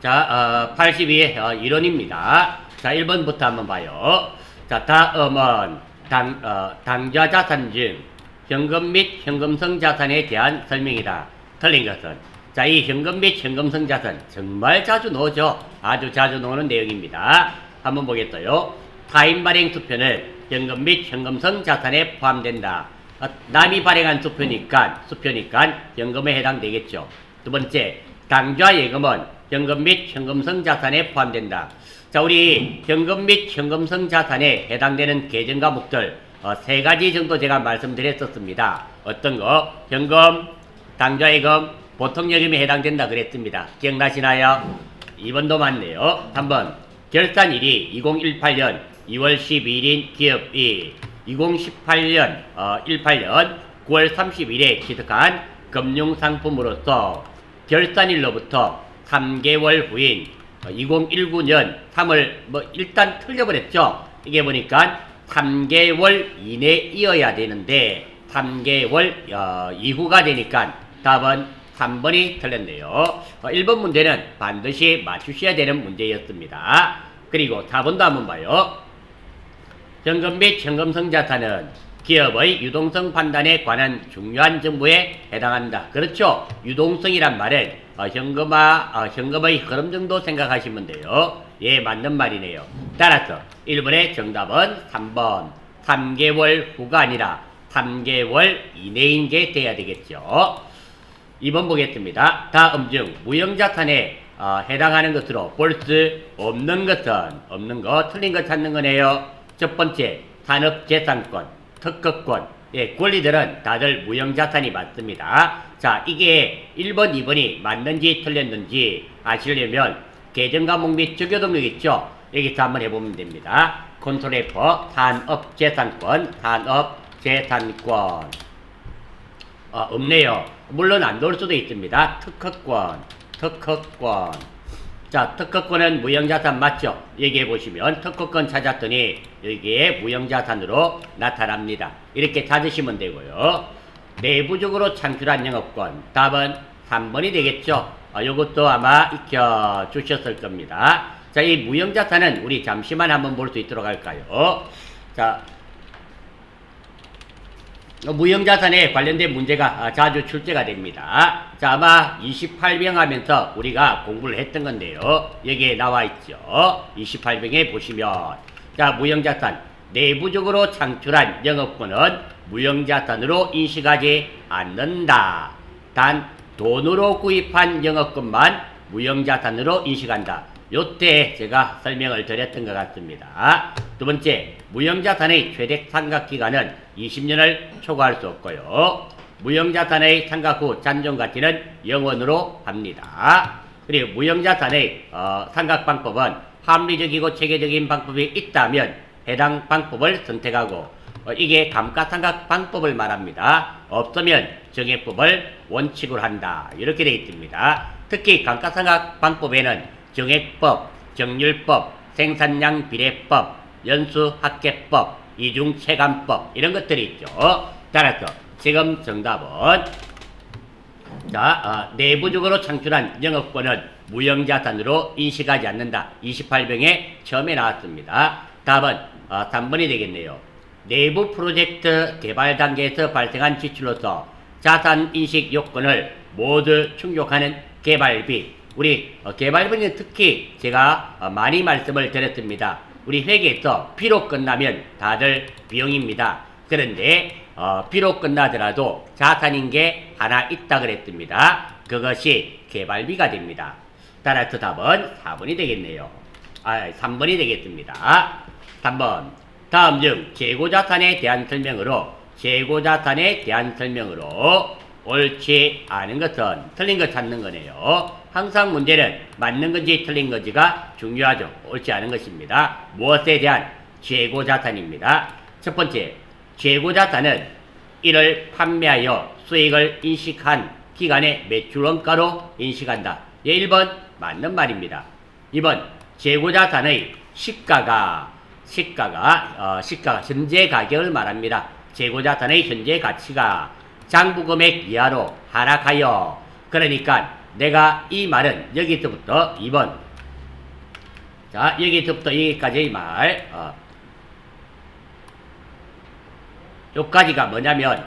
자, 82의 이론입니다. 자, 1번부터 한번 봐요. 자, 다음은 당좌 자산 중 현금 및 현금성 자산에 대한 설명이다. 틀린 것은. 자, 이 현금 및 현금성 자산 정말 자주 나오죠. 아주 자주 나오는 내용입니다. 한번 보겠어요. 타인 발행 수표는 현금 및 현금성 자산에 포함된다. 남이 발행한 수표니까 현금에 해당되겠죠. 두 번째, 당좌 예금은 현금 및 현금성 자산에 포함된다. 자, 우리 현금 및 현금성 자산에 해당되는 계정 과목들 세 가지 정도 제가 말씀드렸었습니다. 어떤 거? 현금, 당좌 예금, 보통 예금에 해당된다 그랬습니다. 기억나시나요? 2번도 맞네요. 3번, 결산일이 2018년 2월 12일인 기업이 2018년 9월 30일에 취득한 금융상품으로서 결산일로부터 3개월 후인 2019년 3월 일단 틀려버렸죠. 이게 보니까 3개월 이내이어야 되는데 3개월 이후가 되니까 답은 3번이 틀렸네요. 1번 문제는 반드시 맞추셔야 되는 문제였습니다. 그리고 4번도 한번 봐요. 현금 및 현금성 자산은 기업의 유동성 판단에 관한 중요한 정보에 해당한다. 그렇죠? 유동성이란 말은 현금의 흐름 정도 생각하시면 돼요. 예, 맞는 말이네요. 따라서 1번의 정답은 3번. 3개월 후가 아니라 3개월 이내인 게 돼야 되겠죠. 2번 보겠습니다. 다음 중 무형자산에 해당하는 것으로 볼 수 없는 것은 없는 거, 틀린 거 찾는 거네요. 첫 번째, 산업재산권, 특허권. 예, 권리들은 다들 무형자산이 맞습니다. 자, 이게 1번, 2번이 맞는지 틀렸는지 아시려면 계정과목 및 적용동력 있죠? 여기서 한번 해보면 됩니다. 컨트롤 F, 산업재산권, 산업재산권. 없네요. 물론 안 나올 수도 있습니다. 특허권. 자, 특허권은 무형자산 맞죠? 여기에 보시면 특허권 찾았더니 여기에 무형자산으로 나타납니다. 이렇게 찾으시면 되고요. 내부적으로 창출한 영업권. 답은 3번이 되겠죠? 이것도 아마 익혀 주셨을 겁니다. 자, 이 무형자산은 우리 잠시만 한번 볼 수 있도록 할까요? 자, 무형자산에 관련된 문제가 자주 출제가 됩니다. 자, 아마 28병 하면서 우리가 공부를 했던 건데요. 여기에 나와 있죠. 28병에 보시면, 자, 무형자산. 내부적으로 창출한 영업권은 무형자산으로 인식하지 않는다. 단, 돈으로 구입한 영업권만 무형자산으로 인식한다. 요때 제가 설명을 드렸던 것 같습니다. 두 번째, 무형자산의 최대 상각기간은 20년을 초과할 수 없고요. 무형자산의 상각 후 잔존가치는 0원으로 합니다. 그리고 무형자산의 상각방법은 합리적이고 체계적인 방법이 있다면 해당 방법을 선택하고 이게 감가상각 방법을 말합니다. 없으면 정액법을 원칙으로 한다. 이렇게 되어 있습니다. 특히 감가상각 방법에는 정액법, 정률법, 생산량 비례법, 연수합계법, 이중체감법 이런 것들이 있죠. 따라서 지금 정답은 자, 내부적으로 창출한 영업권은 무형자산으로 인식하지 않는다. 28병에 처음에 나왔습니다. 답은 3번이 되겠네요. 내부 프로젝트 개발 단계에서 발생한 지출로서 자산인식 요건을 모두 충족하는 개발비. 우리 개발비는 특히 제가 많이 말씀을 드렸습니다. 우리 회계에서 비로 끝나면 다들 비용입니다. 그런데 비로 끝나더라도 자산인 게 하나 있다 그랬습니다. 그것이 개발비가 됩니다. 따라서 답은 4번이 되겠네요. 3번이 되겠습니다. 3번. 다음 중 재고자산에 대한 설명으로 옳지 않은 것은 틀린 것 찾는 거네요. 항상 문제는 맞는 건지 틀린 건지가 중요하죠. 옳지 않은 것입니다. 무엇에 대한 재고자산입니다. 첫 번째, 재고자산은 이를 판매하여 수익을 인식한 기간의 매출원가로 인식한다. 예, 1번 맞는 말입니다. 2번, 재고자산의 시가가 현재 가격을 말합니다. 재고자산의 현재 가치가 장부금액 이하로 하락하여, 그러니까 내가 이 말은 여기서부터 2번. 자, 여기서부터 여기까지의 말. 요까지가 뭐냐면,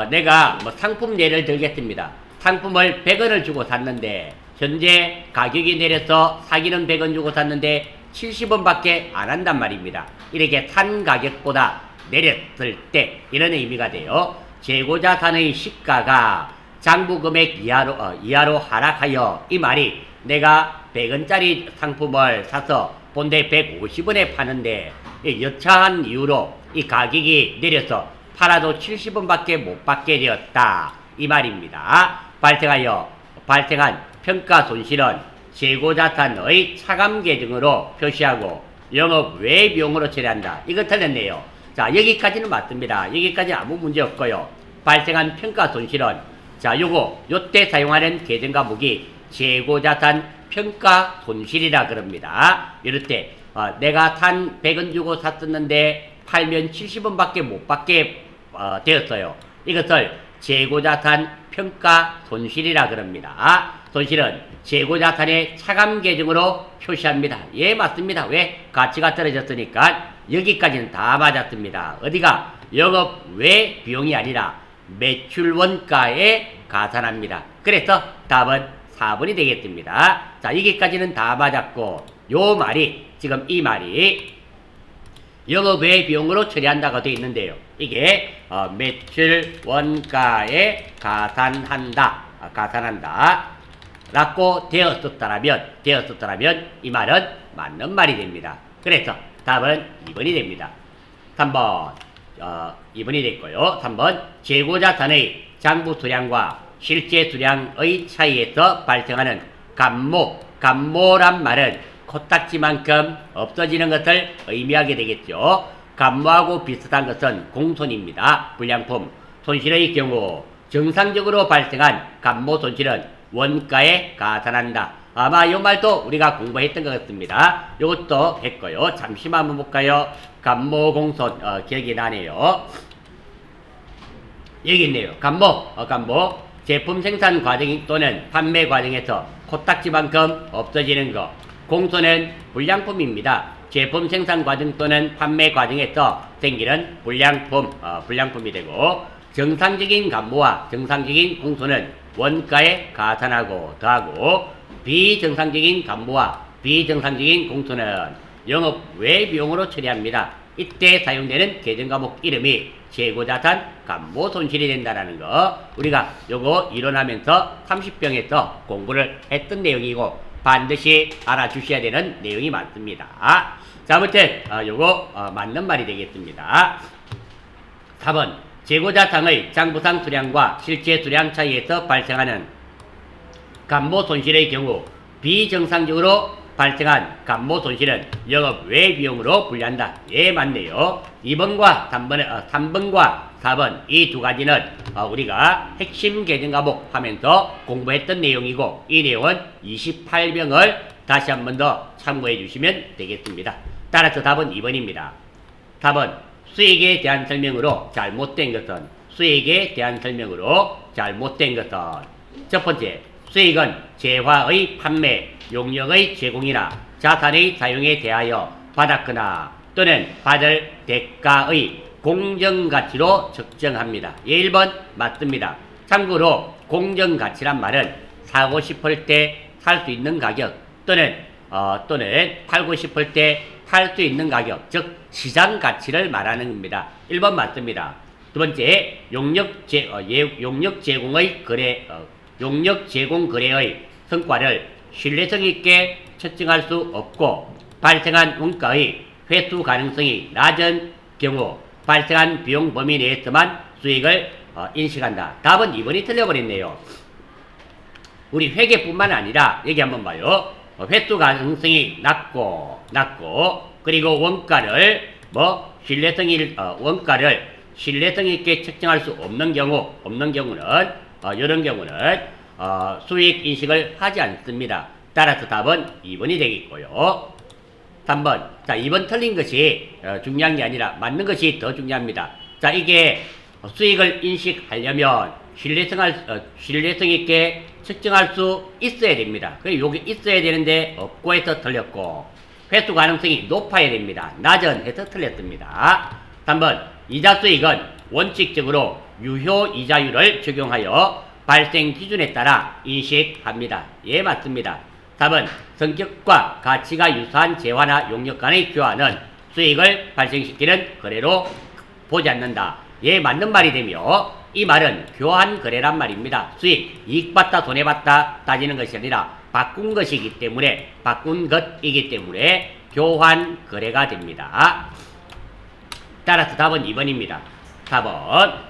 내가 뭐 상품 예를 들겠습니다. 상품을 100원을 주고 샀는데, 현재 가격이 내려서 사기는 100원 주고 샀는데, 70원 밖에 안 한단 말입니다. 이렇게 산 가격보다 내렸을 때, 이런 의미가 돼요. 재고자산의 시가가 장부 금액 이하로 하락하여, 이 말이 내가 100원짜리 상품을 사서 본대 150원에 파는데, 여차한 이유로 이 가격이 내려서 팔아도 70원 밖에 못 받게 되었다. 이 말입니다. 발생한 평가 손실은 재고자산의 차감 계정으로 표시하고 영업 외 비용으로 처리한다. 이거 틀렸네요. 자, 여기까지는 맞습니다. 여기까지 아무 문제 없고요. 발생한 평가 손실은, 자, 요때 사용하는 계정 과목이 재고자산 평가 손실이라 그럽니다. 이럴 때, 내가 100원 주고 샀었는데 팔면 70원 밖에 못 받게 되었어요. 이것을 재고자산 평가 손실이라 그럽니다. 손실은 재고자산의 차감 계정으로 표시합니다. 예, 맞습니다. 왜? 가치가 떨어졌으니까 여기까지는 다 맞았습니다. 어디가? 영업 외 비용이 아니라 매출 원가에 가산합니다. 그래서 답은 4번이 되겠습니다. 자, 여기까지는 다 맞았고, 지금 이 말이 영업 외 비용으로 처리한다고 되어 있는데요. 이게 매출 원가에 가산한다 라고 되었었더라면 이 말은 맞는 말이 됩니다. 그래서 답은 2번이 됩니다. 3번 2번이 됐고요. 3번 재고자산의 장부 수량과 실제 수량의 차이에서 발생하는 감모란 말은 코딱지만큼 없어지는 것을 의미하게 되겠죠. 감모하고 비슷한 것은 공손입니다. 불량품 손실의 경우 정상적으로 발생한 감모 손실은 원가에 가산한다. 아마 이 말도 우리가 공부했던 것 같습니다. 이것도 했고요. 잠시만 한번 볼까요? 감모 공손 기억이 나네요. 여기 있네요. 감모 제품 생산 과정 또는 판매 과정에서 코딱지만큼 없어지는 것. 공손은 불량품입니다. 제품 생산 과정 또는 판매 과정에서 생기는 불량품이 되고, 정상적인 감모와 정상적인 공손은 원가에 가산하고 더하고, 비정상적인 감모와 비정상적인 공손은 영업 외 비용으로 처리합니다. 이때 사용되는 계정 과목 이름이 재고자산 감모 손실이 된다라는 거, 우리가 요거 이론하면서 30병에서 공부를 했던 내용이고 반드시 알아주셔야 되는 내용이 많습니다. 자, 아무튼 요거 맞는 말이 되겠습니다. 4번 재고자산의 장부상 수량과 실제 수량 차이에서 발생하는 감모 손실의 경우 비정상적으로 발생한 감모 손실은 영업 외 비용으로 분류한다. 예, 맞네요. 2번과 3번과 4번 이 두 가지는 우리가 핵심 계정 과목 하면서 공부했던 내용이고, 이 내용은 28병을 다시 한 번 더 참고해 주시면 되겠습니다. 따라서 답은 2번입니다. 4번 수익에 대한 설명으로 잘못된 것은, 첫 번째, 수익은 재화의 판매, 용역의 제공이나 자산의 사용에 대하여 받았거나 또는 받을 대가의 공정가치로 측정합니다. 예, 1번 맞습니다. 참고로 공정가치란 말은 사고 싶을 때 살 수 있는 가격 또는 팔고 싶을 때 팔 수 있는 가격, 즉 시장 가치를 말하는 겁니다. 1번 맞습니다. 두 번째, 용역 제공 거래의 성과를 신뢰성 있게 측정할 수 없고, 발생한 원가의 회수 가능성이 낮은 경우 발생한 비용 범위 내에서만 수익을 인식한다. 답은 2번이 틀려버렸네요. 우리 회계뿐만 아니라 여기 한번 봐요. 회수 가능성이 낮고 그리고 원가를 신뢰성 있게 측정할 수 없는 경우는 이런 경우는 수익 인식을 하지 않습니다. 따라서 답은 2번이 되겠고요. 3번. 자, 2번 틀린 것이 중요한 게 아니라 맞는 것이 더 중요합니다. 자, 이게 수익을 인식하려면 신뢰성 있게 측정할 수 있어야 됩니다. 그리고 요게 있어야 되는데 없고 해서 틀렸고, 회수 가능성이 높아야 됩니다. 낮은 해서 틀렸습니다. 3번 이자 수익은 원칙적으로 유효 이자율을 적용하여 발생 기준에 따라 인식합니다. 예, 맞습니다. 4번 성격과 가치가 유사한 재화나 용역 간의 교환은 수익을 발생시키는 거래로 보지 않는다. 예, 맞는 말이 되며, 이 말은 교환 거래란 말입니다. 수익, 이익 받다 손해 받다 따지는 것이 아니라 바꾼 것이기 때문에, 바꾼 것이기 때문에 교환 거래가 됩니다. 따라서 답은 2번입니다. 4번.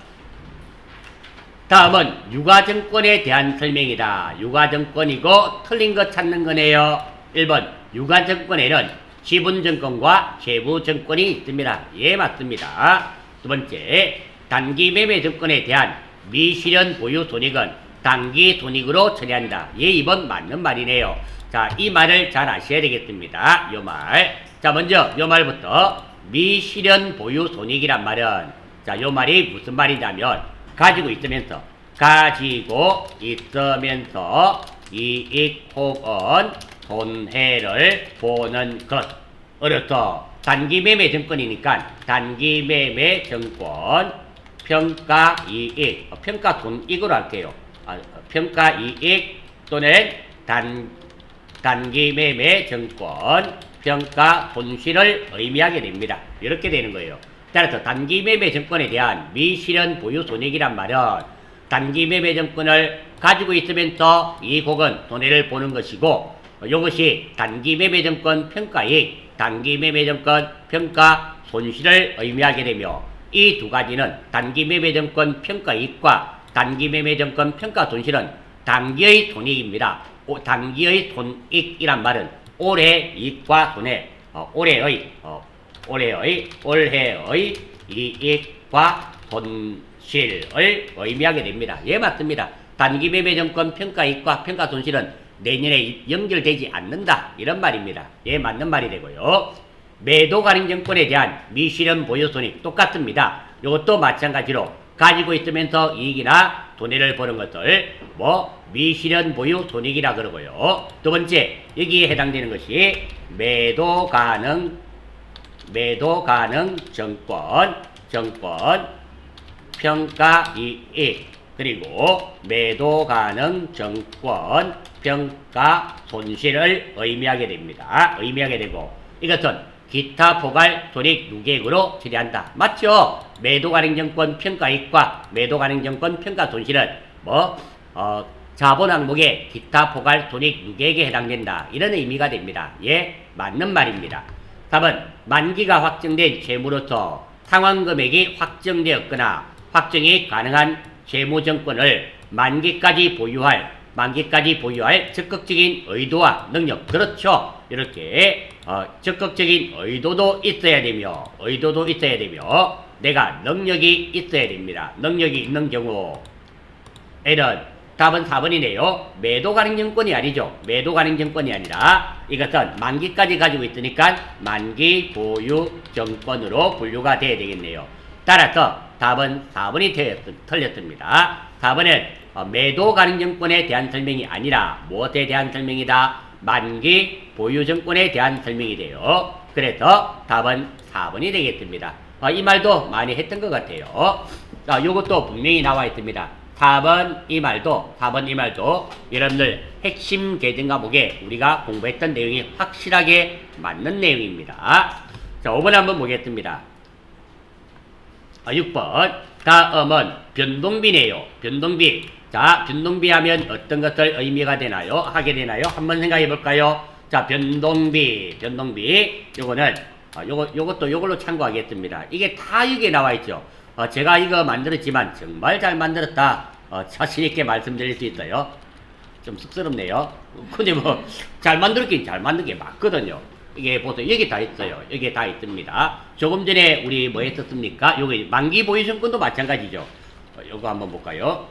다음은 유가증권에 대한 설명이다. 유가증권이고 틀린 거 찾는 거네요. 1번 유가증권에는 지분증권과 세부증권이 있습니다. 예, 맞습니다. 두 번째, 단기매매증권에 대한 미실현 보유 손익은 단기 손익으로 처리한다. 예, 2번 맞는 말이네요. 자, 이 말을 잘 아셔야 되겠습니다. 요 말. 자, 먼저 요 말부터 미실현 보유 손익이란 말은, 자, 요 말이 무슨 말이냐면 가지고 있으면서 이익 혹은 손해를 보는 것. 어려서 단기매매 증권이니까 단기매매 증권 평가이익, 평가손익으로 할게요. 평가이익 또는 단기매매 증권 평가손실을 의미하게 됩니다. 이렇게 되는 거예요. 따라서 단기매매 증권에 대한 미실현 보유 손익이란 말은 단기매매 증권을 가지고 있으면서 이익 혹은 손해를 보는 것이고, 이것이 단기매매 증권 평가이익, 단기매매 증권 평가 손실을 의미하게 되며, 이 두 가지는 단기매매 증권 평가이익과 단기매매 증권 평가 손실은 단기의 손익입니다. 단기의 손익이란 말은 올해 이익과 손해, 올해의 이익과 손실을 의미하게 됩니다. 예, 맞습니다. 단기매매증권 평가이익과 평가손실은 내년에 연결되지 않는다. 이런 말입니다. 예, 맞는 말이 되고요. 매도가능증권에 대한 미실현 보유손익 똑같습니다. 이것도 마찬가지로 가지고 있으면서 이익이나 손해를 보는 것을 미실현 보유손익이라 그러고요. 두 번째, 여기에 해당되는 것이 매도가능 증권 평가이익, 그리고 매도가능 증권 평가손실을 의미하게 됩니다. 의미하게 되고, 이것은 기타 포괄 손익 유계액으로 처리한다. 맞죠? 매도가능증권 평가이익과 매도가능증권 평가손실은 자본 항목의 기타 포괄 손익 유계액에 해당된다. 이런 의미가 됩니다. 예, 맞는 말입니다. 4번 만기가 확정된 채무로서 상환금액이 확정되었거나 확정이 가능한 채무증권을 만기까지 보유할 적극적인 의도와 능력. 그렇죠. 이렇게 적극적인 의도도 있어야 되며 내가 능력이 있어야 됩니다. 능력이 있는 경우에는 답은 4번이네요. 매도가능증권이 아니죠. 매도가능증권이 아니라 이것은 만기까지 가지고 있으니까 만기 보유증권으로 분류가 돼야 되겠네요. 따라서 답은 4번이 틀렸습니다. 4번은 매도가능증권에 대한 설명이 아니라 무엇에 대한 설명이다? 만기 보유증권에 대한 설명이 돼요. 그래서 답은 4번이 되겠습니다. 이 말도 많이 했던 것 같아요. 요것도 분명히 나와 있습니다. 4번 이 말도 여러분들 핵심 계정 과목에 우리가 공부했던 내용이 확실하게 맞는 내용입니다. 자, 5번 한번 보겠습니다. 6번 다음은 변동비네요. 변동비. 자, 변동비 하면 어떤 것을 의미가 되나요? 하게 되나요? 한번 생각해 볼까요? 자, 변동비. 요거는 요것도 요걸로 참고하겠습니다. 이게 다 이게 나와 있죠. 제가 이거 만들었지만 정말 잘 만들었다. 자신있게 말씀드릴 수 있어요. 좀 쑥스럽네요. 근데 잘 만들긴 잘 만든 게 맞거든요. 이게 보세요. 여기 다 있어요. 여기 다 있습니다. 조금 전에 우리 뭐 했었습니까? 여기 만기 보유증권도 마찬가지죠. 요거 한번 볼까요?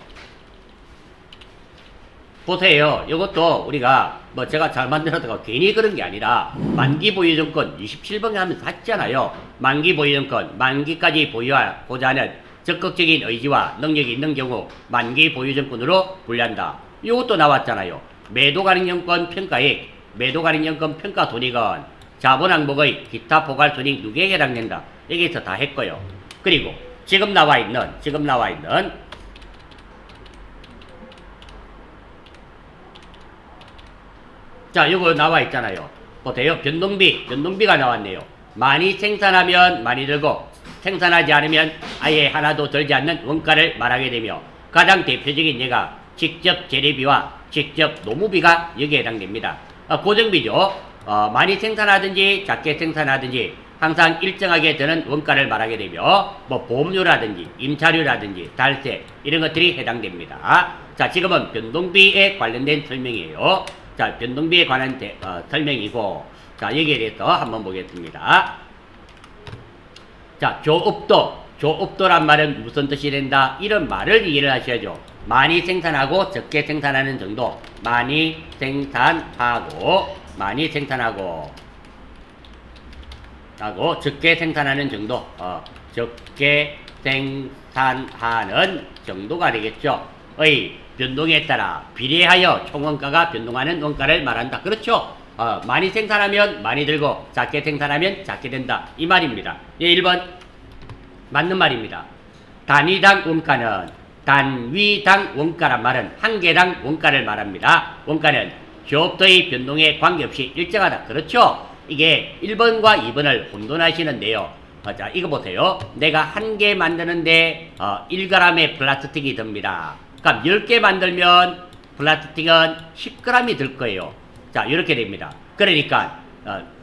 보세요. 이것도 우리가 제가 잘 만들었다가 괜히 그런 게 아니라 만기 보유증권 27번에 하면서 했잖아요. 만기 보유증권, 만기까지 보유하고자 하는 적극적인 의지와 능력이 있는 경우 만기 보유증권으로 분류한다. 이것도 나왔잖아요. 매도가능연권 평가액, 매도가능연권 평가 손익은 자본항목의 기타 포괄손익 누계에 해당된다. 여기서 다 했고요. 그리고 지금 나와 있는 자, 요거 나와 있잖아요. 보세요. 변동비가 나왔네요. 많이 생산하면 많이 들고 생산하지 않으면 아예 하나도 들지 않는 원가를 말하게 되며 가장 대표적인 예가 직접 재래비와 직접 노무비가 여기에 해당됩니다. 고정비죠. 많이 생산하든지 작게 생산하든지 항상 일정하게 드는 원가를 말하게 되며 뭐 보험료라든지 임차료라든지 달세 이런 것들이 해당됩니다. 자, 지금은 변동비에 관련된 설명이에요. 자, 변동비에 관한 설명이고, 자, 여기에 대해서 한번 보겠습니다. 자, 조업도란 말은 무슨 뜻이 된다? 이런 말을 이해를 하셔야죠. 많이 생산하고 적게 생산하는 정도. 많이 생산하고 적게 생산하는 정도. 적게 생산하는 정도가 되겠죠. 의 변동에 따라 비례하여 총원가가 변동하는 원가를 말한다. 그렇죠? 많이 생산하면 많이 들고 작게 생산하면 작게 된다. 이 말입니다. 예, 1번 맞는 말입니다. 단위당 원가는 단위당 원가란 말은 한 개당 원가를 말합니다. 원가는 조업도의 변동에 관계없이 일정하다. 그렇죠? 이게 1번과 2번을 혼돈하시는데요. 자, 이거 보세요. 내가 한 개 만드는데 1g의 플라스틱이 듭니다. 그럼 10개 만들면 플라스틱은 10g이 들 거예요. 자, 이렇게 됩니다. 그러니까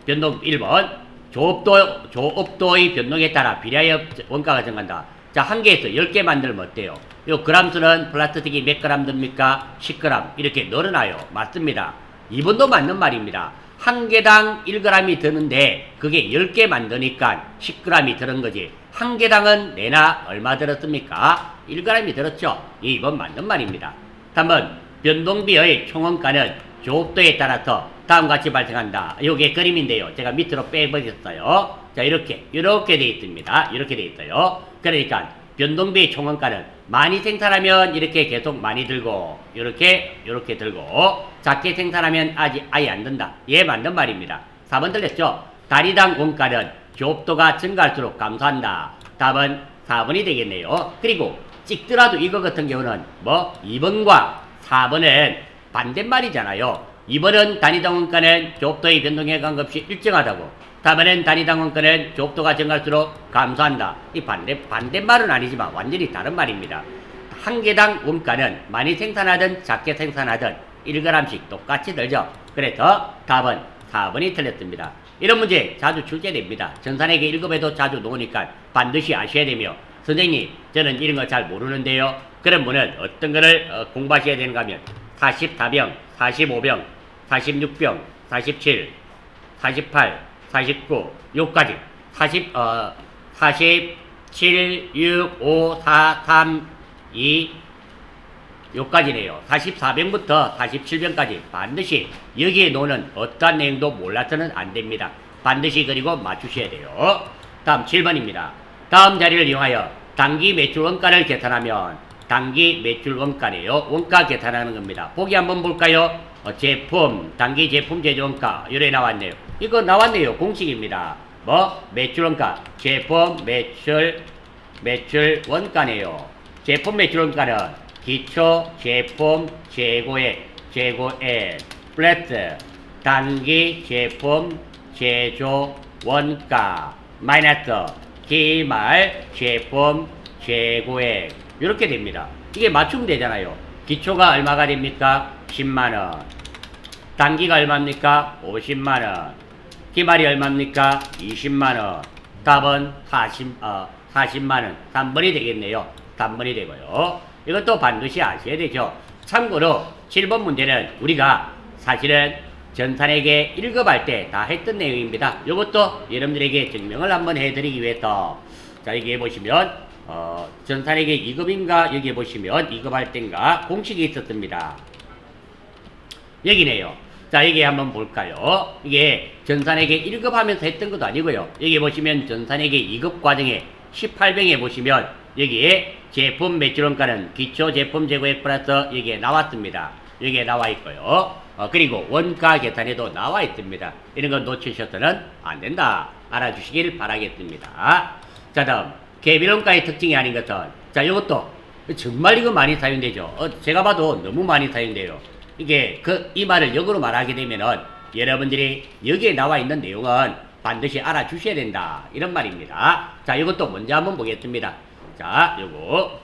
변동 1번 조업도의 변동에 따라 비례하여 원가가 정한다. 자, 한 개에서 10개 만들면 어때요? 요 그람수는 플라스틱이 몇 그램 듭니까? 10g 이렇게 늘어나요. 맞습니다. 2번도 맞는 말입니다. 한 개당 1g이 드는데 그게 10개 만드니까 10g이 드는 거지. 한 개당은 내나 얼마 들었습니까? 1g이 들었죠. 2번 맞는 말입니다. 3번 변동비의 총원가는 조업도에 따라서 다음과 같이 발생한다. 이게 그림인데요. 제가 밑으로 빼버렸어요. 자, 이렇게 돼 있습니다. 이렇게 돼 있어요. 그러니까 변동비의 총원가는 많이 생산하면 이렇게 계속 많이 들고 이렇게 들고 작게 생산하면 아예 안 든다. 예, 맞는 말입니다. 4번 들렸죠? 단위당 원가는 조업도가 증가할수록 감소한다. 답은 4번이 되겠네요. 그리고 찍더라도 이거 같은 경우는 2번과 4번은 반대말이잖아요. 2번은 단위당 원가는 조업도의 변동에 관계없이 일정하다고. 4번은 단위당 원가는 조업도가 증가할수록 감소한다. 이 반대말은 아니지만 완전히 다른 말입니다. 한 개당 원가는 많이 생산하든 작게 생산하든 1g씩 똑같이 들죠. 그래서 답은 4번이 틀렸습니다. 이런 문제 자주 출제됩니다. 전산회계 1급에도 자주 나오니까 반드시 아셔야 되며, 선생님 저는 이런 거 잘 모르는데요. 그런 분은 어떤 거를 공부하셔야 되는가 하면 44병, 45병, 46병, 47, 48, 49, 요까지 47, 6, 5, 4, 3, 2 요까지네요. 44병부터 47병까지 반드시 여기에 놓는 어떠한 내용도 몰라서는 안 됩니다. 반드시 그리고 맞추셔야 돼요. 다음 7번입니다. 다음 자리를 이용하여 단기 매출 원가를 계산하면 단기 매출 원가네요. 원가 계산하는 겁니다. 보기 한번 볼까요? 제품, 단기 제품 제조 원가 요래 나왔네요. 이거 나왔네요. 공식입니다. 매출 원가, 제품 매출 원가네요. 제품 매출 원가는 기초 제품 재고액 플러스 단기 제품 제조 원가 마이너스 기말 제품 재고액 이렇게 됩니다. 이게 맞추면 되잖아요. 기초가 얼마가 됩니까? 10만원. 단기가 얼마입니까? 50만원. 기말이 얼마입니까? 20만원. 답은 40만원. 3번이 되겠네요. 3번이 되고요. 이것도 반드시 아셔야 되죠. 참고로 7번 문제는 우리가 사실은 전산회계 1급 할 때 다 했던 내용입니다. 이것도 여러분들에게 증명을 한번 해드리기 위해서, 자, 여기에 보시면 전산회계 2급인가 여기에 보시면 2급 할 때인가 공식이 있었습니다. 여기네요. 자, 여기 한번 볼까요? 이게 전산회계 1급 하면서 했던 것도 아니고요. 여기 보시면 전산회계 2급 과정에 18병에 보시면 여기에 제품 매출원가는 기초 제품 재고액 플러스 여기에 나왔습니다. 여기에 나와 있고요. 그리고 원가 계산에도 나와 있습니다. 이런 거 놓치셔서는 안 된다. 알아주시길 바라겠습니다. 자, 다음 개별원가의 특징이 아닌 것은, 자, 이것도 정말 이거 많이 사용되죠. 제가 봐도 너무 많이 사용돼요. 이게 이 말을 역으로 말하게 되면은 여러분들이 여기에 나와 있는 내용은 반드시 알아주셔야 된다, 이런 말입니다. 자, 이것도 먼저 한번 보겠습니다. 자, 요거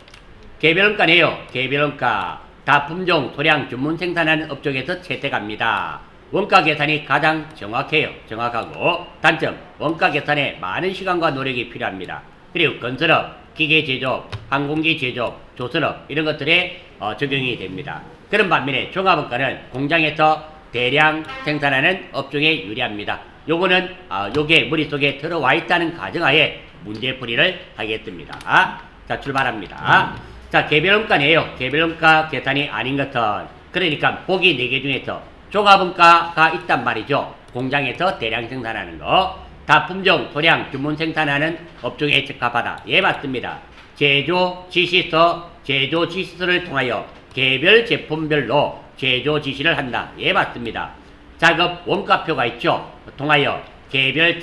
개별원가네요. 개별원가 다품종 소량 주문 생산하는 업종에서 채택합니다. 원가 계산이 가장 정확해요. 정확하고, 단점 원가 계산에 많은 시간과 노력이 필요합니다. 그리고 건설업, 기계 제조업, 항공기 제조업, 조선업 이런 것들에 적용이 됩니다. 그런 반면에 종합원가는 공장에서 대량 생산하는 업종에 유리합니다. 요거는 요게 머릿속에 들어와 있다는 가정하에 문제풀이를 하겠습니다. 자, 출발합니다. 자, 개별원가네요. 개별원가 계산이 아닌 것은, 그러니까 보기 4개 중에서 종합원가가 있단 말이죠. 공장에서 대량 생산하는 거. 다품종 소량 주문 생산하는 업종에 적합하다. 예, 맞습니다. 제조 지시서를 통하여 개별 제품별로 제조 지시를 한다. 예, 맞습니다. 작업 원가표가 있죠. 통하여 개별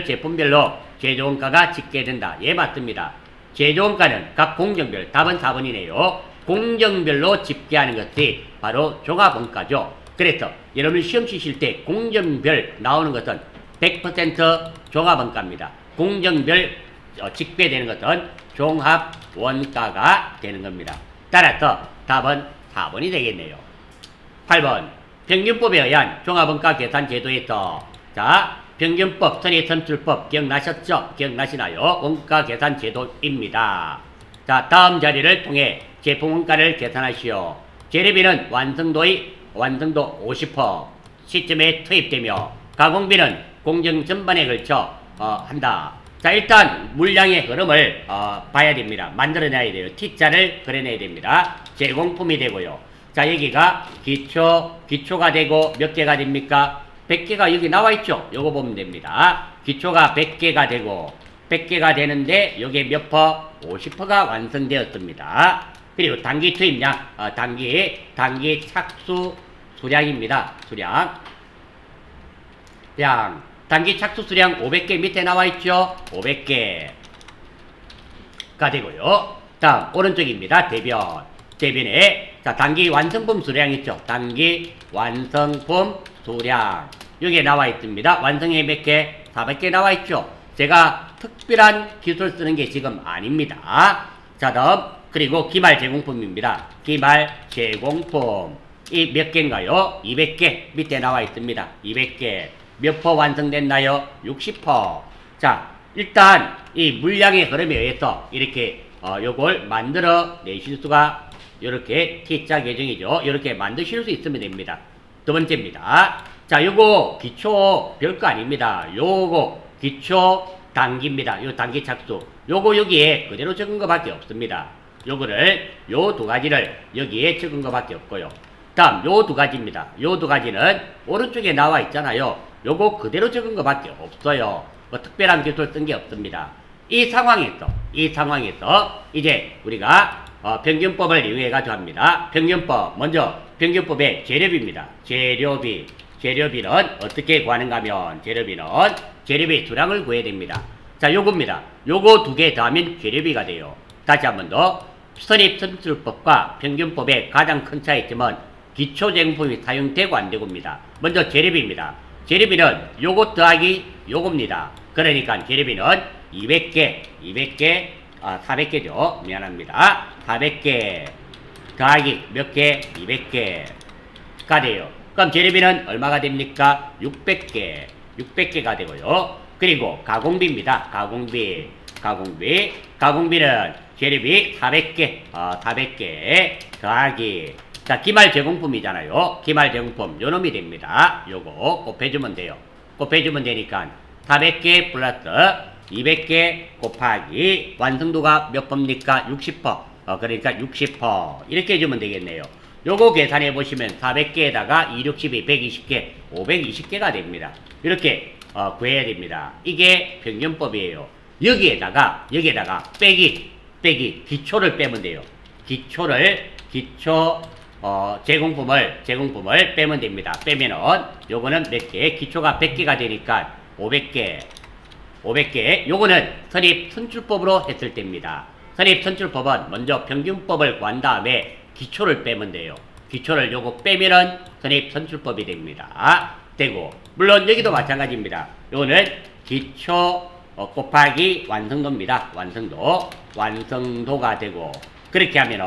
제품별로 제조 원가가 집계된다. 예, 맞습니다. 제조 원가는 각 공정별, 답은 4번이네요. 공정별로 집계하는 것이 바로 종합원가죠. 그래서 여러분 시험 치실 때 공정별 나오는 것은 100% 종합원가입니다. 공정별 집계되는 것은 종합원가가 되는 겁니다. 따라서 답은 4번이 되겠네요. 8번 평균법에 의한 종합원가 계산 제도에서, 자, 평균법, 선의선출법 기억나셨죠? 기억나시나요? 원가 계산 제도입니다. 자, 다음 자리를 통해 제품원가를 계산하시오. 재료비는 완성도 50% 시점에 투입되며 가공비는 공정 전반에 걸쳐 한다. 자, 일단 물량의 흐름을 봐야 됩니다. 만들어내야 돼요. T자를 그려내야 됩니다. 제공품이 되고요. 자, 여기가 기초가 되고 몇 개가 됩니까? 100개가 여기 나와 있죠. 요거 보면 됩니다. 기초가 100개가 되고 100개가 되는데 여기에 몇 퍼? 50%가 완성되었습니다. 그리고 단기 투입량, 단기 착수 수량입니다. 수량. 단기 착수 수량 500개 밑에 나와 있죠. 500개가 되고요. 다음 오른쪽입니다. 대변에 자, 단기 완성품 수량 있죠. 단기 완성품 수량 여기에 나와 있습니다. 완성에 몇 개? 400개 나와 있죠. 제가 특별한 기술 쓰는 게 지금 아닙니다. 자, 다음 그리고 기말 제공품입니다. 기말 제공품 이 몇 개인가요? 200개 밑에 나와 있습니다. 200개 몇 퍼 완성됐나요? 60%. 자, 일단 이 물량의 흐름에 의해서 이렇게 요걸 만들어 내실 수가, 요렇게 T자 계정이죠. 요렇게 만드실 수 있으면 됩니다. 두 번째입니다. 자, 요거 기초 별거 아닙니다. 요거 기초 단기입니다. 요 단기 착수. 요거 여기에 그대로 적은 것밖에 없습니다. 요거를 요 두 가지를 여기에 적은 것밖에 없고요. 다음 요 두 가지입니다. 요 두 가지는 오른쪽에 나와 있잖아요. 요거 그대로 적은 것밖에 없어요. 뭐 특별한 기술 쓴 게 없습니다. 이 상황에서 이제 우리가 평균법을 이용해 가지고 합니다. 평균법 먼저 평균법의 재료비입니다. 재료비는 어떻게 구하는가 하면 재료비 수량을 구해야 됩니다. 자, 요겁니다. 요거 두 개 더하면 재료비가 돼요. 다시 한 번 더. 선입선출법과 평균법의 가장 큰 차이점은 기초제공품이 사용되고 안 되고입니다. 먼저 재료비입니다. 재료비는 요것 더하기 요겁니다. 그러니까 재료비는 400개, 미안합니다. 400개 더하기 몇 개? 200개가 돼요. 그럼 재료비는 얼마가 됩니까? 600개가 되고요. 그리고 가공비입니다. 가공비는 재료비 400개 더하기, 자, 기말 제공품이잖아요. 기말 제공품 요놈이 됩니다. 요거 곱해주면 돼요. 곱해주면 되니까 400개 플러스 200개 곱하기 완성도가 몇 퍼입니까? 60%. 그러니까 60% 이렇게 해주면 되겠네요. 요거 계산해 보시면 400개에다가 2, 62, 120개, 520개가 됩니다. 이렇게 구해야 됩니다. 이게 평균법이에요. 여기에다가 빼기 기초를 빼면 돼요. 기초 제공품을 빼면 됩니다. 빼면은 요거는 몇 개? 기초가 100개가 되니까 500개. 요거는 선입선출법으로 했을 때입니다. 선입선출법은 먼저 평균법을 구한 다음에 기초를 빼면 돼요. 기초를 요거 빼면은 선입선출법이 됩니다. 되고, 물론 여기도 마찬가지입니다. 요거는 기초 곱하기 완성도입니다. 완성도가 되고, 그렇게 하면은,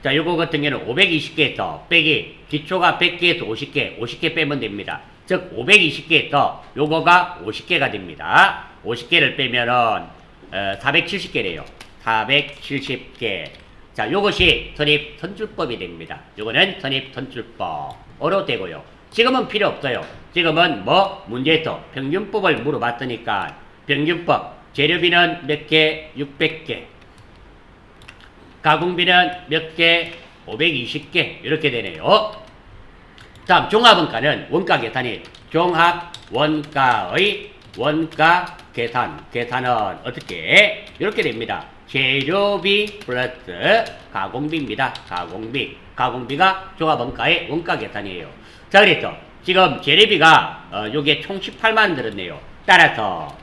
자, 요거 같은 경우는 520개에서 빼기, 기초가 100개에서 50개 빼면 됩니다. 즉, 520개에서 요거가 50개가 됩니다. 50개를 빼면은, 470개래요. 470개. 자, 요것이 선입선출법이 됩니다. 요거는 선입선출법으로 되고요. 지금은 필요 없어요. 지금은 문제에서 평균법을 물어봤으니까, 평균법, 재료비는 몇 개? 600개. 가공비는 몇 개? 520개. 이렇게 되네요. 다음, 종합원가는 원가 계산이 종합원가의 원가 계산은 어떻게? 이렇게 됩니다. 재료비 플러스 가공비입니다. 가공비가 종합원가의 원가 계산이에요. 자, 그래서 지금 재료비가 요게 총 18만원 들었네요. 따라서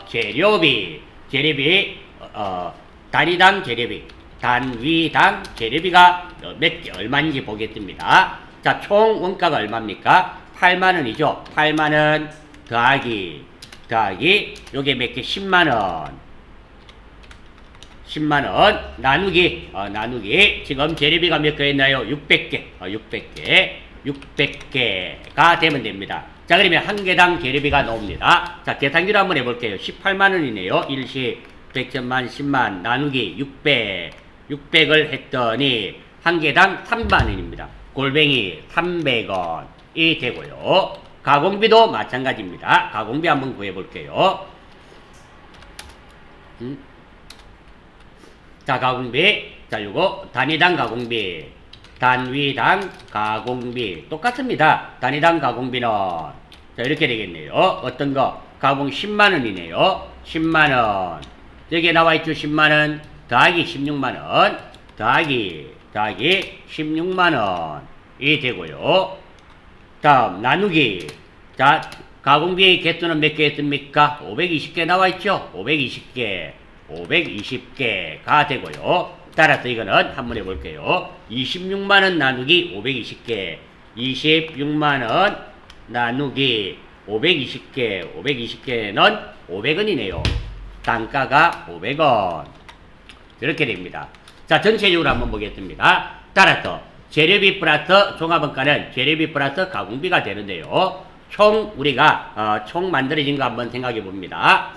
재료비 단위당 재료비가 얼마인지 보겠습니다. 자, 총 원가가 얼마입니까? 8만원이죠. 8만원 더하기 요게 몇 개? 10만원 나누기 지금 재료비가 몇 개 있나요? 600개가 되면 됩니다. 자, 그러면 한 개당 재료비가 나옵니다. 자, 계산기로 한번 해볼게요. 18만원이네요. 1시 100천만 10만 나누기 600을 했더니 한 개당 3만원입니다. 골뱅이 300원이 되고요. 가공비도 마찬가지입니다. 가공비 한번 구해볼게요. 자, 가공비. 자, 요거 단위당 가공비, 단위당 가공비 똑같습니다. 단위당 가공비는 자, 이렇게 되겠네요. 어떤 거? 가공 10만원이네요. 10만원. 여기에 나와있죠. 10만원 더하기 16만원 더하기 16만원이 되고요. 다음 나누기. 자, 가공비의 개수는 몇 개 했습니까? 520개 나와있죠. 520개가 되고요. 따라서 이거는 한번 해볼게요. 26만원 나누기 520개 26만원 나누기 520개는 500원이네요. 단가가 500원. 이렇게 됩니다. 자, 전체적으로 한번 보겠습니다. 따라서 재료비 플러스 종합원가는 재료비 플러스 가공비가 되는데요. 총 우리가 총 만들어진 거 한번 생각해 봅니다.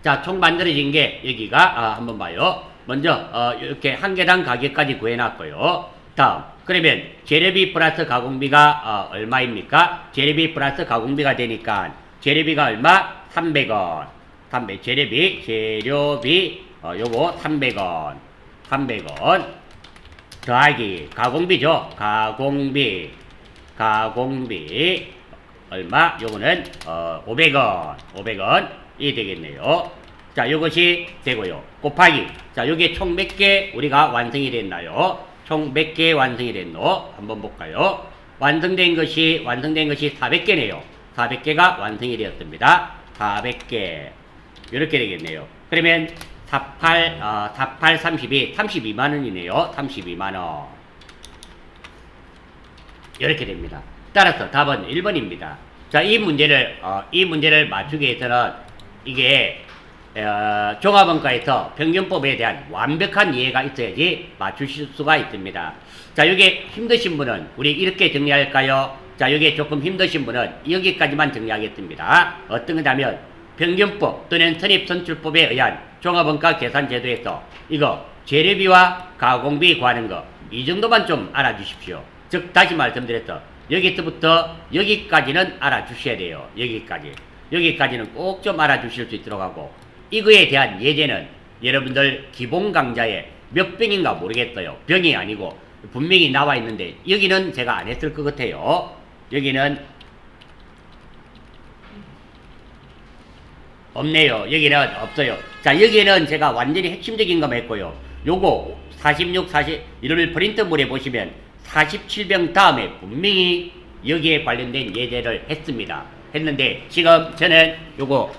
자, 총 만들어진 게 여기가 한번 봐요. 먼저 이렇게 한 개당 가격까지 구해놨고요. 다음, 그러면 재료비 플러스 가공비가 얼마입니까? 재료비 플러스 가공비가 되니까 재료비가 얼마? 300원. 재료비 요거 300원 더하기 가공비죠. 가공비 얼마? 요거는 500원이 되겠네요. 자, 요것이 되고요. 곱하기. 자, 요게 총 몇 개 우리가 완성이 됐나요? 총 몇 개 완성이 됐노? 한번 볼까요? 완성된 것이 400개네요. 400개가 완성이 되었습니다. 400개. 이렇게 되겠네요. 그러면 48, 32, 32만원이네요. 32만원. 이렇게 됩니다. 따라서 답은 1번입니다. 자, 이 문제를 맞추기 위해서는 이게, 종합원가에서 평균법에 대한 완벽한 이해가 있어야지 맞추실 수가 있습니다. 자, 이게 힘드신 분은 우리 이렇게 정리할까요? 자, 여기에 조금 힘드신 분은 여기까지만 정리하겠습니다. 어떤 거냐면, 평균법 또는 선입선출법에 의한 종합원가 계산 제도에서 이거 재료비와 가공비 구하는 거 이 정도만 좀 알아주십시오. 즉 다시 말씀드렸죠. 여기서부터 여기까지는 알아주셔야 돼요. 여기까지는 꼭 좀 알아주실 수 있도록 하고, 이거에 대한 예제는 여러분들 기본 강좌에 몇 병인가 모르겠어요. 병이 아니고 분명히 나와 있는데 여기는 제가 안 했을 것 같아요. 여기는 없네요. 여기는 없어요. 자, 여기는 제가 완전히 핵심적인 거 했고요. 요거 46, 40 이를 프린트물에 보시면 47병 다음에 분명히 여기에 관련된 예제를 했는데 지금 저는 요거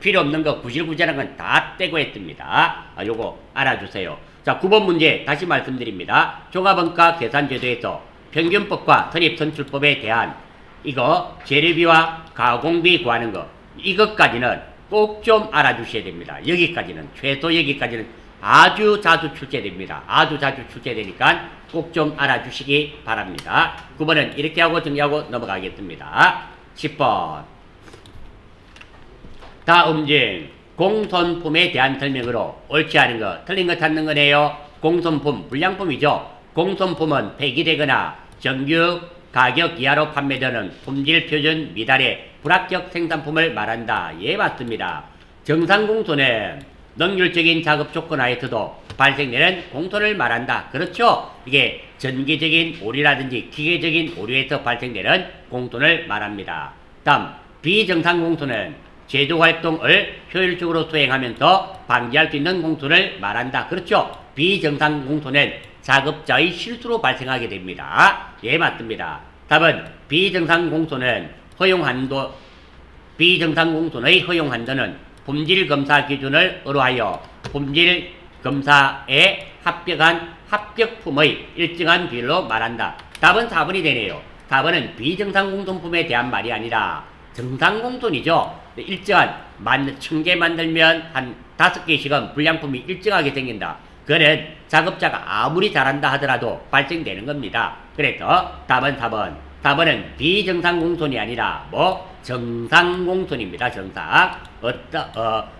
필요 없는 거 구질구질한 건 다 떼고 했습니다. 요거 알아주세요. 자, 9번 문제 다시 말씀드립니다. 종합원가 계산제도에서 평균법과 선입선출법에 대한 이거 재료비와 가공비 구하는 거 이것까지는 꼭 좀 알아주셔야 됩니다. 여기까지는 최소 여기까지는 아주 자주 출제됩니다. 아주 자주 출제되니까 꼭 좀 알아주시기 바랍니다. 9번은 이렇게 하고 정리하고 넘어가겠습니다. 10번 다음 중 공손품에 대한 설명으로 옳지 않은 거 틀린 거 찾는 거네요. 공손품 불량품이죠. 공손품은 폐기되거나 정규 가격 이하로 판매되는 품질 표준 미달의 불합격 생산품을 말한다. 예, 맞습니다. 정상공손은 능률적인 작업 조건 하에서도 발생되는 공손을 말한다. 그렇죠? 이게 전기적인 오류라든지 기계적인 오류에서 발생되는 공손을 말합니다. 다음 비정상공손은 제조활동을 효율적으로 수행하면서 방지할 수 있는 공손을 말한다. 그렇죠? 비정상공손은 작업자의 실수로 발생하게 됩니다. 예, 맞습니다. 답은 비정상공손의 허용 한도는 품질검사 기준을 의뢰하여 품질검사에 합격한 합격품의 일정한 비율로 말한다. 답은 4번이 되네요. 4번은 비정상공손품에 대한 말이 아니라 정상공손이죠. 일정한 1000개 만들면 한 5개씩은 불량품이 일정하게 생긴다. 그는 작업자가 아무리 잘한다 하더라도 발생되는 겁니다. 그래서 답은 4번. 4번은 비정상공손이 아니라 정상공손입니다. 정상.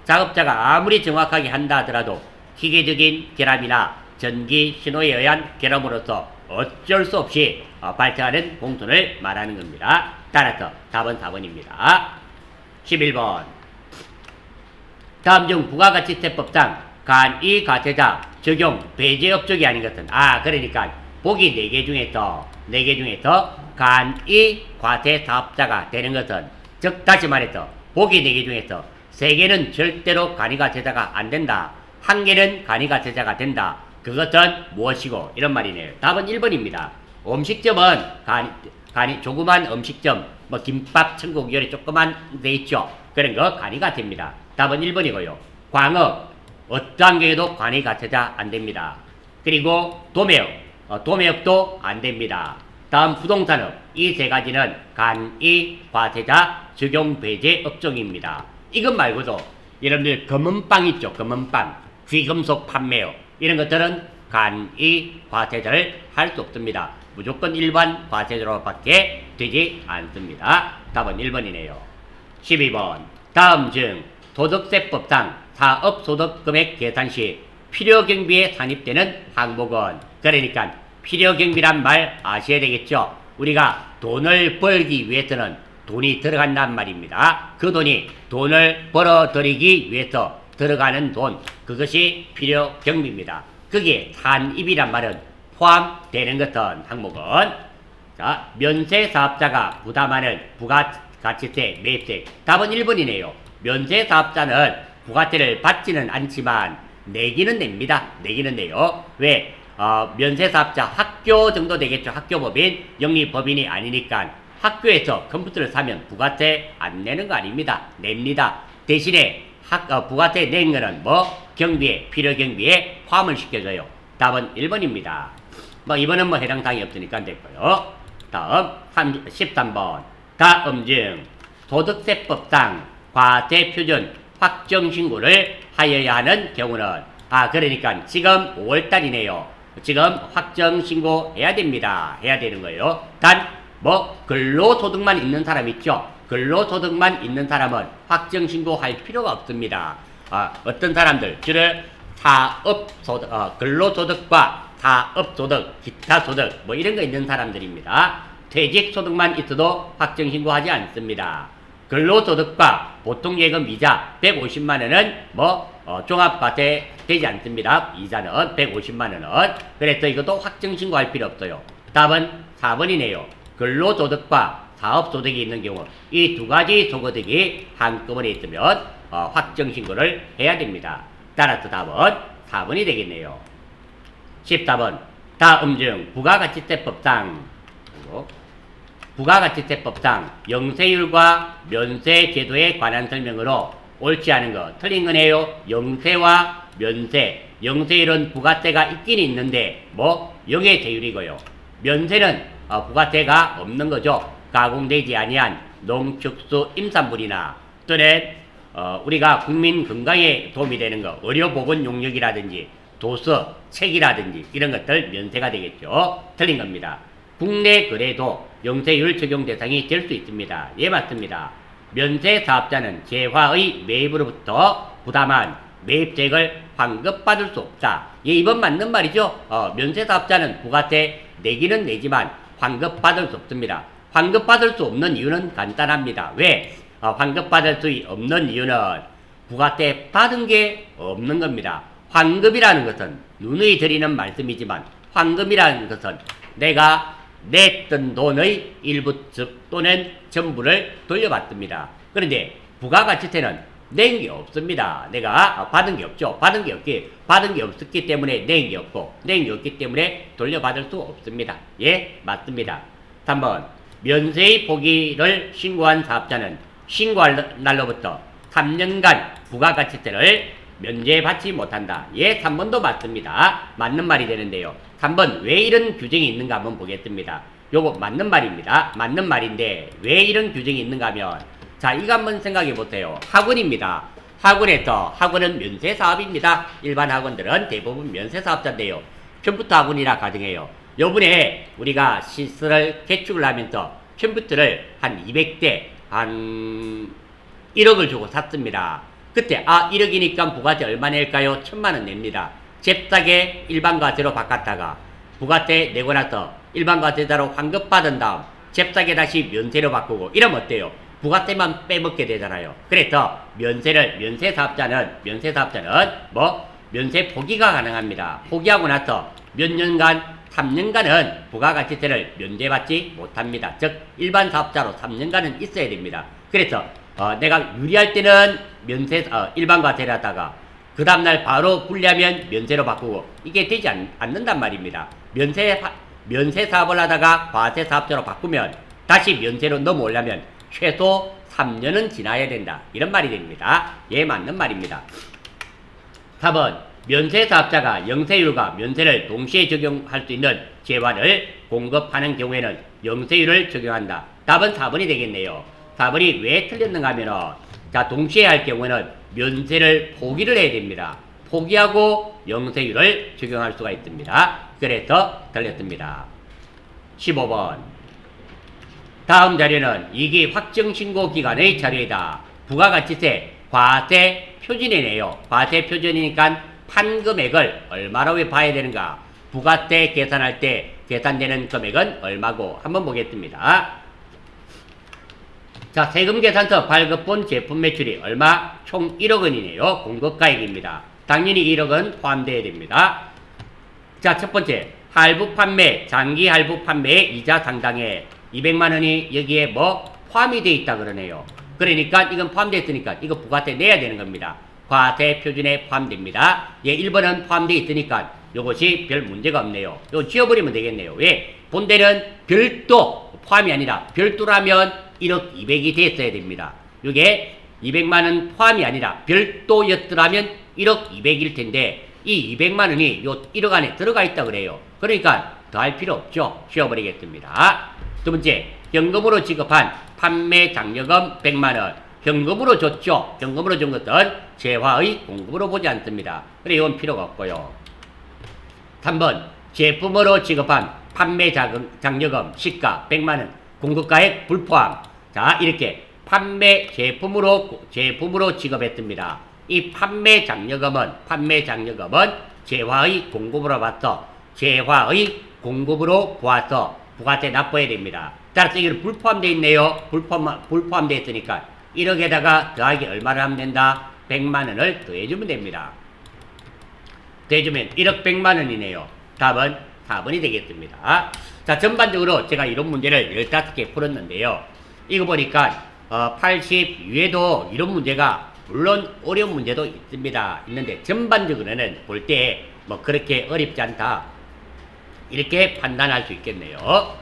작업자가 아무리 정확하게 한다 하더라도 기계적인 결함이나 전기 신호에 의한 결함으로서 어쩔 수 없이 발생하는 공손을 말하는 겁니다. 따라서 답은 4번입니다. 11번 다음 중 부가가치세법상 간이가세자 적용 배제업적이 아닌 것은 그러니까 보기 4개 중에서 간이과세사업자가 되는 것은 즉 다시 말해서 보기 4개 중에서 3개는 절대로 간이가세자가 안 된다. 1개는 간이가세자가 된다. 그것은 무엇이고 이런 말이네요. 답은 1번입니다. 음식점은 조그만 음식점 김밥 천국 요리 조그만 데 있죠. 그런 거 간이가 됩니다. 답은 1번이고요. 광업 어떠한 경우에도 간이가세자 안 됩니다. 그리고 도매업도 안 됩니다. 다음 부동산업 이 3가지는 간이과세자 적용 배제 업종입니다. 이것 말고도 여러분들 검은빵 있죠. 검은빵 귀금속 판매업 이런 것들은 간이과세자를 할 수 없습니다. 무조건 일반 과세자로밖에 되지 않습니다. 답은 1번이네요. 12번 다음 중 소득세법상 사업소득금액 계산 시 필요경비에 산입되는 항목은 그러니까 필요경비란 말 아셔야 되겠죠. 우리가 돈을 벌기 위해서는 돈이 들어간단 말입니다. 그 돈을 벌어들이기 위해서 들어가는 돈 그것이 필요경비입니다. 그게 산입이란 말은 포함되는 것은 항목은 면세사업자가 부담하는 부가가치세 매입세 답은 1번이네요. 면세사업자는 부가세를 받지는 않지만 내기는 냅니다. 내기는 내요. 왜? 면세사업자 학교 정도 되겠죠. 학교법인 영리법인이 아니니까 학교에서 컴퓨터를 사면 부가세 안 내는 거 아닙니다. 냅니다. 대신에 부가세 낸 거는 필요경비에 포함을 시켜줘요. 답은 1번입니다. 이번은 해당 사항이 없으니까 됐고요. 다음 13번 다음 중 소득세법상 과세표준 확정신고를 하여야 하는 경우는 그러니까 지금 5월달이네요. 지금 확정신고 해야 됩니다. 해야 되는 거예요. 단 근로소득만 있는 사람 있죠. 근로소득만 있는 사람은 확정신고 할 필요가 없습니다. 어떤 사람들 주로 사업소득 근로소득과 사업소득, 기타소득 이런 거 있는 사람들입니다. 퇴직소득만 있어도 확정신고하지 않습니다. 근로소득과 보통예금 이자 150만원은 종합과세 되지 않습니다. 이자는 150만원은. 그래서 이것도 확정신고할 필요 없어요. 답은 4번이네요. 근로소득과 사업소득이 있는 경우 이 2가지 소득이 한꺼번에 있으면 확정신고를 해야 됩니다. 따라서 답은 4번이 되겠네요. 14번 다음 중 부가가치세법상 부가가치세법상 영세율과 면세제도에 관한 설명으로 옳지 않은 거 틀린 거네요. 영세와 면세, 영세율은 부가세가 있긴 있는데 뭐 영의 세율이고요. 면세는 부가세가 없는 거죠. 가공되지 아니한 농축수 임산물이나 또는 우리가 국민 건강에 도움이 되는 거 의료보건 용역이라든지 도서, 책이라든지 이런 것들 면세가 되겠죠. 틀린 겁니다. 국내 거래도 영세율 적용 대상이 될 수 있습니다. 예, 맞습니다. 면세 사업자는 재화의 매입으로부터 부담한 매입액을 환급받을 수 없다. 예, 이번 맞는 말이죠. 면세 사업자는 부가세 내기는 내지만 환급받을 수 없습니다. 환급받을 수 없는 이유는 간단합니다. 왜? 환급받을 수 없는 이유는 부가세 받은 게 없는 겁니다. 환급이라는 것은 누누이 드리는 말씀이지만 환급이라는 것은 내가 냈던 돈의 일부 또는 전부를 돌려받습니다. 그런데 부가가치세는 낸 게 없습니다. 내가 받은 게 없죠. 받은 게 없었기 때문에 낸 게 없고 낸 게 없기 때문에 돌려받을 수 없습니다. 예, 맞습니다. 3번 면세의 포기를 신고한 사업자는 신고할 날로부터 3년간 부가가치세를 면제받지 못한다. 예, 3번도 맞습니다. 맞는 말이 되는데요. 3번 왜 이런 규정이 있는가 한번 보겠습니다. 요거 맞는 말입니다. 맞는 말인데 왜 이런 규정이 있는가 하면 자, 이거 한번 생각해 보세요. 학원입니다. 학원은 면세 사업입니다. 일반 학원들은 대부분 면세 사업자인데요. 컴퓨터 학원이라 가정해요. 요번에 우리가 시설을 개축을 하면서 컴퓨터를 한 200대 한 1억을 주고 샀습니다. 그때 1억이니까 부가세 얼마 낼까요? 1000만원 냅니다. 잽싸게 일반과세로 바꿨다가 부가세 내고 나서 일반과세자로 환급받은 다음 잽싸게 다시 면세로 바꾸고 이러면 어때요? 부가세만 빼먹게 되잖아요. 그래서 면세 사업자는 면세 포기가 가능합니다. 포기하고 나서 몇 년간 3년간은 부가가치세를 면제받지 못합니다. 즉 일반 사업자로 3년간은 있어야 됩니다. 그래서 내가 유리할 때는 일반과세를 하다가 그 다음날 바로 불리하면 면세로 바꾸고 이게 되지 않는단 말입니다. 면세 사업을 하다가 과세 사업자로 바꾸면 다시 면세로 넘어오려면 최소 3년은 지나야 된다. 이런 말이 됩니다. 예, 맞는 말입니다. 4번 면세 사업자가 영세율과 면세를 동시에 적용할 수 있는 재화를 공급하는 경우에는 영세율을 적용한다. 답은 4번이 되겠네요. 4번이 왜 틀렸는가 하면 자, 동시에 할 경우에는 면세를 포기를 해야 됩니다. 포기하고 영세율을 적용할 수가 있습니다. 그래서 틀렸습니다. 15번 다음 자료는 이기 확정신고 기간의 자료이다. 부가가치세 과세 표준이네요. 과세 표준이니까 판금액을 얼마로 봐야 되는가? 부가세 계산할 때 계산되는 금액은 얼마고 한번 보겠습니다. 자, 세금계산서 발급본 제품 매출이 얼마? 총 1억 원이네요. 공급가액입니다. 당연히 1억은 포함되어야 됩니다. 자, 첫 번째 할부 판매, 장기 할부 판매의 이자 상당에 200만 원이 여기에 포함이 되어 있다 그러네요. 그러니까 이건 포함되어 있으니까 이거 부가세 내야 되는 겁니다. 과세 표준에 포함됩니다. 예, 1번은 포함되어 있으니까 요것이 별 문제가 없네요. 이거 지워버리면 되겠네요. 왜? 본대는 별도 포함이 아니라 별도라면 1억 200이 됐어야 됩니다. 이게 200만 원 포함이 아니라 별도였더라면 1억 200일 텐데 이 200만 원이 요 1억 안에 들어가 있다 그래요. 그러니까 더 할 필요 없죠. 지워버리겠습니다. 두 번째, 현금으로 지급한 판매 장려금 100만 원. 현금으로 줬죠. 현금으로 준 것은 재화의 공급으로 보지 않습니다. 그래 이건 필요가 없고요. 3번, 제품으로 지급한 판매 장려금 시가 100만 원. 공급가액 불포함. 자, 이렇게 판매 제품으로 지급했습니다. 이 판매 장려금은 재화의 공급으로 보아서 부가세 납부해야 됩니다. 따라서 이건 불포함되어 있네요. 불포함되어 있으니까 1억에다가 더하기 얼마를 하면 된다? 100만 원을 더해주면 됩니다. 더해주면 1억 100만 원이네요. 답은 4번이 되겠습니다. 자, 전반적으로 제가 이런 문제를 15개 풀었는데요. 이거 보니까 80위에도 이런 문제가 물론 어려운 문제도 있는데 전반적으로는 볼 때 그렇게 어렵지 않다. 이렇게 판단할 수 있겠네요.